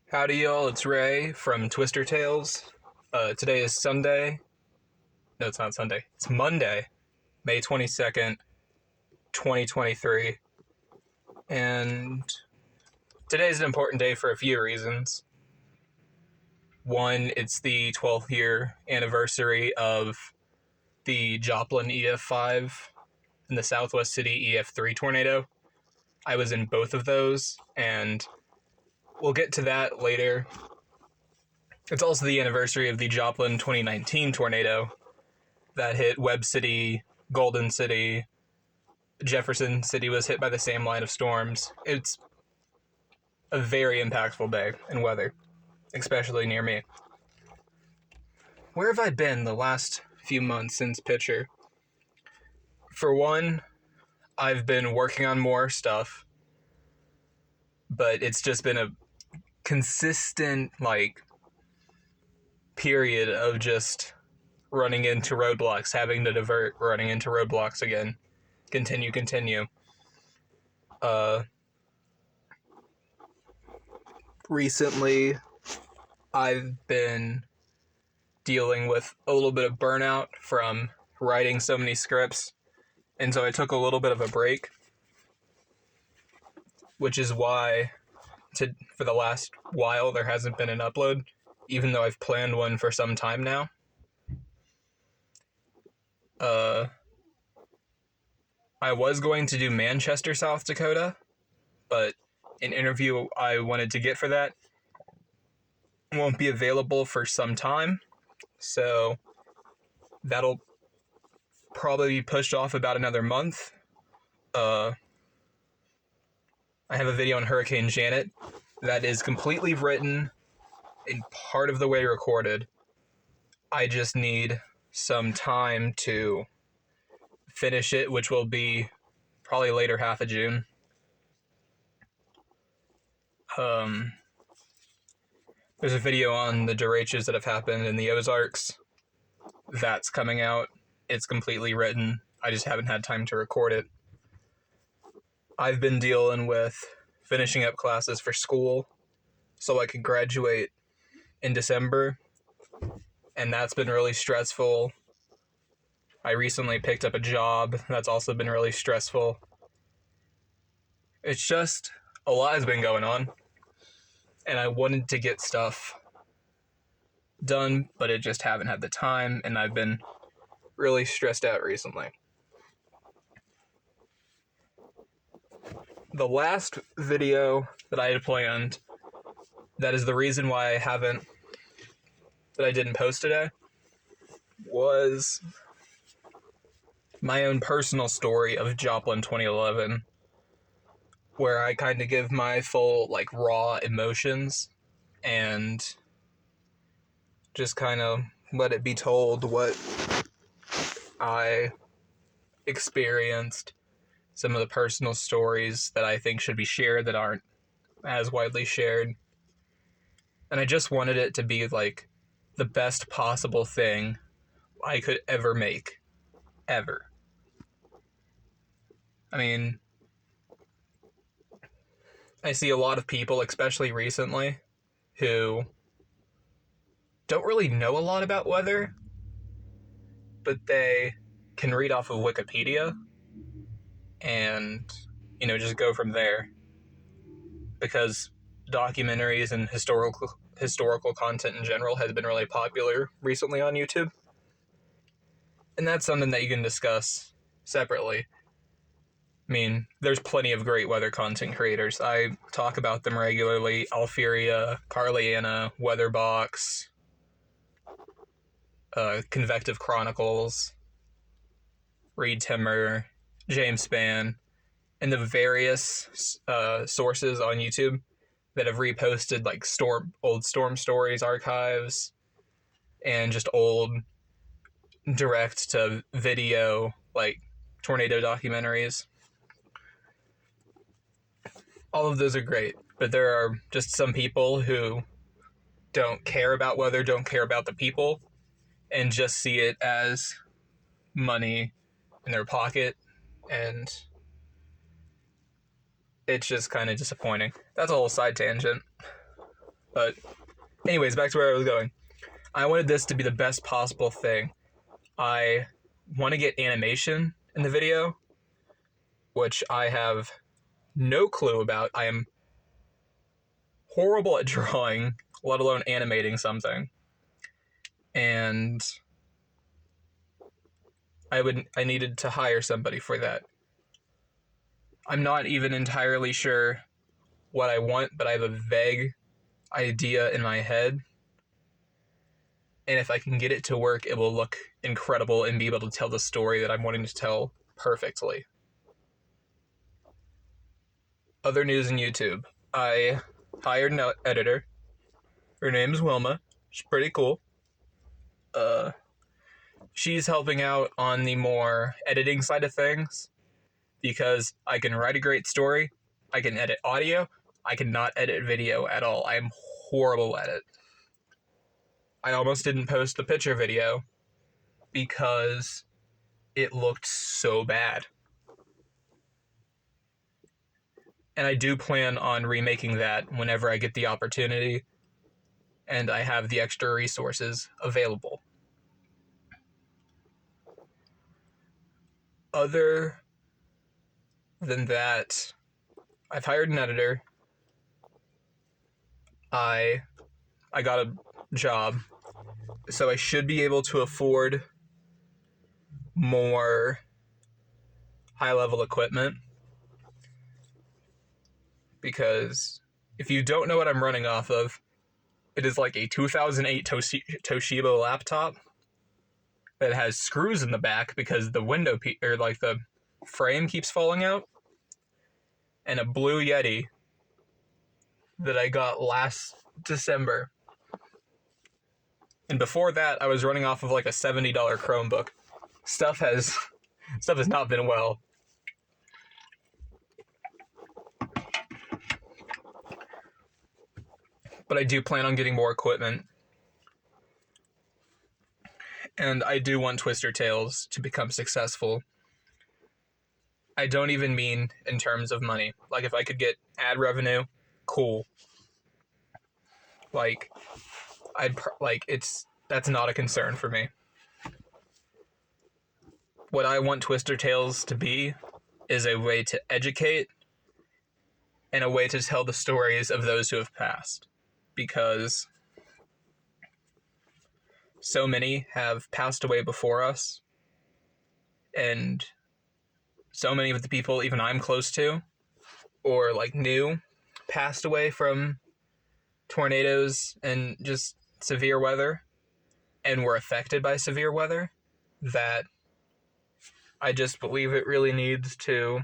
Howdy, y'all. It's Ray from Twister Tales. Today is Sunday. No, it's not Sunday. It's Monday, May 22nd, 2023. And today is an important day for a few reasons. One, it's the 12th year anniversary of the Joplin EF5 and the Southwest City EF3 tornado. I was in both of those, and we'll get to that later. It's also the anniversary of the Joplin 2019 tornado that hit Webb City, Golden City. Jefferson City was hit by the same line of storms. It's a very impactful day in weather, especially near me. Where have I been the last few months since Pitcher? For one, I've been working on more stuff, but it's just been a consistent, period of just running into roadblocks, having to divert, running into roadblocks again. Continue. Recently, I've been dealing with a little bit of burnout from writing so many scripts, and so I took a little bit of a break, which is why for the last while there hasn't been an upload, even though I've planned one for some time now. I was going to do Manchester, South Dakota, but an interview I wanted to get for that won't be available for some time, so that'll probably be pushed off about another month. I have a video on Hurricane Janet that is completely written and part of the way recorded. I just need some time to finish it, which will be probably later half of June. There's a video on the derechos that have happened in the Ozarks. That's coming out. It's completely written. I just haven't had time to record it. I've been dealing with finishing up classes for school so I could graduate in December, and that's been really stressful. I recently picked up a job that's also been really stressful. It's just a lot has been going on, and I wanted to get stuff done, but I just haven't had the time, and I've been really stressed out recently. The last video that I had planned, that is the reason why I didn't post today, was my own personal story of Joplin 2011, where I kind of give my full, raw emotions and just kind of let it be told what I experienced, some of the personal stories that I think should be shared that aren't as widely shared. And I just wanted it to be, the best possible thing I could ever make. Ever. I mean, I see a lot of people, especially recently, who don't really know a lot about weather, but they can read off of Wikipedia and, just go from there. Because documentaries and historical content in general has been really popular recently on YouTube. And that's something that you can discuss separately. I mean, there's plenty of great weather content creators. I talk about them regularly. Alfiria, Carliana, Weatherbox, Convective Chronicles, Reed Timmer, James Spann, and the various sources on YouTube that have reposted old storm stories archives and just old direct to video tornado documentaries. All of those are great, but there are just some people who don't care about weather, don't care about the people, and just see it as money in their pocket, and it's just kind of disappointing. That's a whole side tangent. But anyways, back to where I was going. I wanted this to be the best possible thing. I want to get animation in the video, which I have no clue about. I am horrible at drawing, let alone animating something. And I needed to hire somebody for that. I'm not even entirely sure what I want, but I have a vague idea in my head. And if I can get it to work, it will look incredible and be able to tell the story that I'm wanting to tell perfectly. Other news in YouTube. I hired an editor. Her name's Wilma. She's pretty cool. She's helping out on the more editing side of things because I can write a great story, I can edit audio, I cannot edit video at all. I am horrible at it. I almost didn't post the picture video because it looked so bad. And I do plan on remaking that whenever I get the opportunity and I have the extra resources available. Other than that, I've hired an editor. I got a job, so I should be able to afford more high-level equipment. Because if you don't know what I'm running off of, it is like a 2008 Toshiba laptop that has screws in the back because the window or like the frame keeps falling out, and a Blue Yeti that I got last December. And before that, I was running off of like a $70 Chromebook. Stuff has not been well. But I do plan on getting more equipment. And I do want Twister Tales to become successful. I don't even mean in terms of money. Like, if I could get ad revenue, cool. Like, that's not a concern for me. What I want Twister Tales to be is a way to educate and a way to tell the stories of those who have passed. Because so many have passed away before us, and so many of the people even I'm close to or like knew passed away from tornadoes and just severe weather and were affected by severe weather, that I just believe it really needs to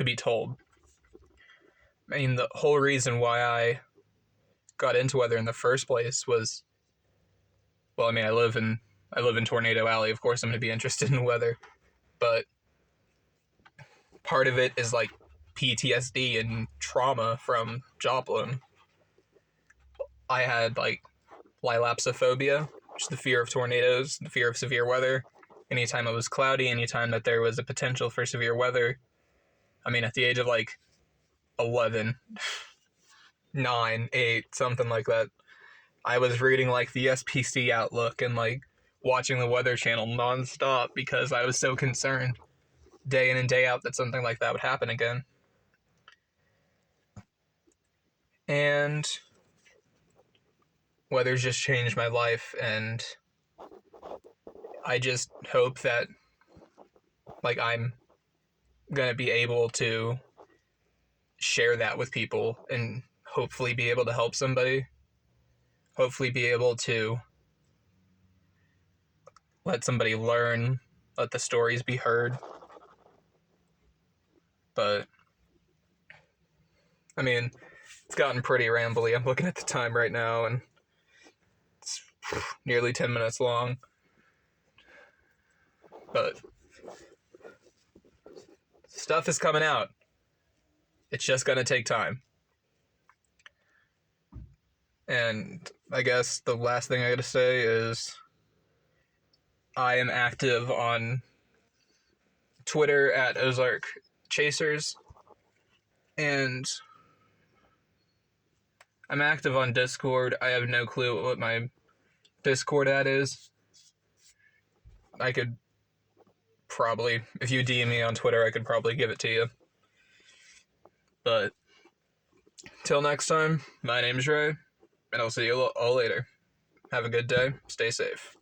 be told. I mean, the whole reason why I got into weather in the first place was, well, I mean, I live in Tornado Alley. Of course I'm going to be interested in weather, but part of it is like PTSD and trauma from Joplin. I had like lilapsophobia, which is the fear of tornadoes, the fear of severe weather. Anytime it was cloudy, anytime that there was a potential for severe weather. I mean, at the age of like 11, 9, 8, something like that, I was reading like the SPC Outlook and like watching the Weather Channel nonstop because I was so concerned day in and day out that something like that would happen again. And weather's just changed my life, and I just hope that like I'm gonna be able to share that with people and hopefully be able to help somebody. Hopefully be able to let somebody learn, let the stories be heard. But I mean, it's gotten pretty rambly. I'm looking at the time right now and it's nearly 10 minutes long. But stuff is coming out. It's just gonna take time. And I guess the last thing I gotta say is I am active on Twitter at Ozark Chasers, and I'm active on Discord. I have no clue what my Discord ad is. I could probably, if you DM me on Twitter, I could probably give it to you. But till next time, my name's Ray, and I'll see you all later. Have a good day. Stay safe.